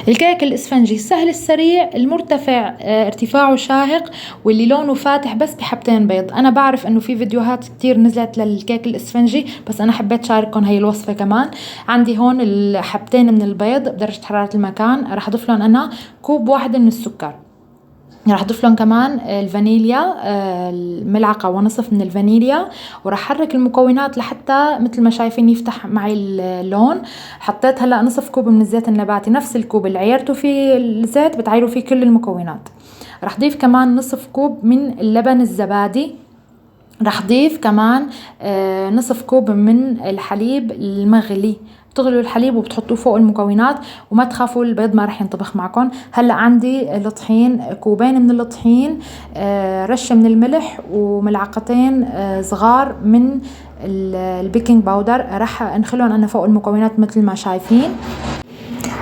الكيك الإسفنجي سهل السريع المرتفع، ارتفاعه شاهق، واللي لونه فاتح بس بحبتين بيض. أنا بعرف إنه في فيديوهات كتير نزلت للكيك الإسفنجي، بس أنا حبيت شارككم هاي الوصفة كمان. عندي هون الحبتين من البيض بدرجة حرارة المكان، رح أضيف لهم أنا كوب واحد من السكر. راح اضيف لهم كمان الفانيليا، الملعقه ونصف من الفانيليا، وراح احرك المكونات لحتى مثل ما شايفين يفتح معي اللون. حطيت هلا نصف كوب من الزيت النباتي، نفس الكوب اللي عيرته فيه الزيت بتعيروا فيه كل المكونات. راح اضيف كمان نصف كوب من اللبن الزبادي. راح اضيف كمان نصف كوب من الحليب المغلي. بتغلوا الحليب وبتحطوه فوق المكونات، وما تخافوا البيض ما رح ينطبخ معكم. هلا عندي الطحين، كوبين من الطحين، رشة من الملح، وملعقتين صغار من البيكنج باودر. رح انخلهم انا فوق المكونات مثل ما شايفين،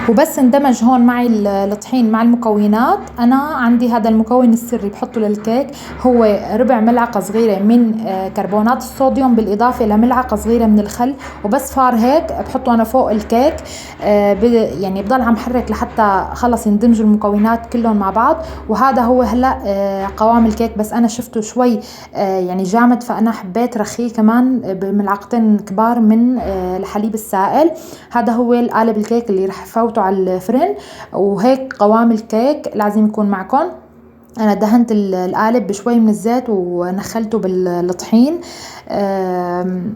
وبس اندمج هون معي الطحين مع المكونات. انا عندي هذا المكون السري بحطه للكيك، هو ربع ملعقه صغيره من كربونات الصوديوم بالاضافه لملعقه صغيره من الخل، وبس فار هيك بحطه انا فوق الكيك. يعني بضل عم حرك لحتى خلص يندمجوا المكونات كلهم مع بعض. وهذا هو هلا قوام الكيك، بس انا شفته شوي يعني جامد، فانا حبيت رخيه كمان بملعقتين كبار من الحليب السائل. هذا هو القالب الكيك اللي رح فوته على الفرن، وهيك قوام الكيك لازم يكون معكم. انا دهنت القالب بشوي من الزيت ونخلته بالطحين.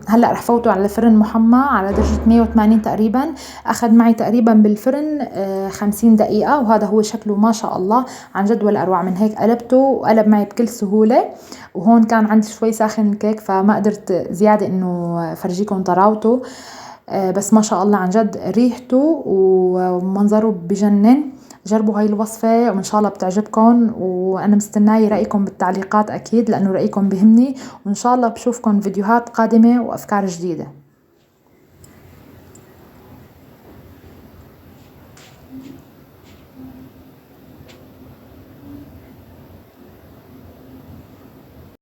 هلا رح فوته على الفرن محمى على درجة 180 تقريبا. اخذ معي تقريبا بالفرن 50 دقيقة، وهذا هو شكله ما شاء الله عن جد ولا اروع من هيك. قلبته وقلب معي بكل سهولة، وهون كان عندي شوي ساخن الكيك فما قدرت زيادة انه فرجيكم طراوته. بس ما شاء الله عن جد ريحته ومنظره بجنن. جربوا هاي الوصفة وإن شاء الله بتعجبكم، وأنا مستناية رأيكم بالتعليقات أكيد لأنه رأيكم بهمني. وإن شاء الله بشوفكم فيديوهات قادمة وأفكار جديدة.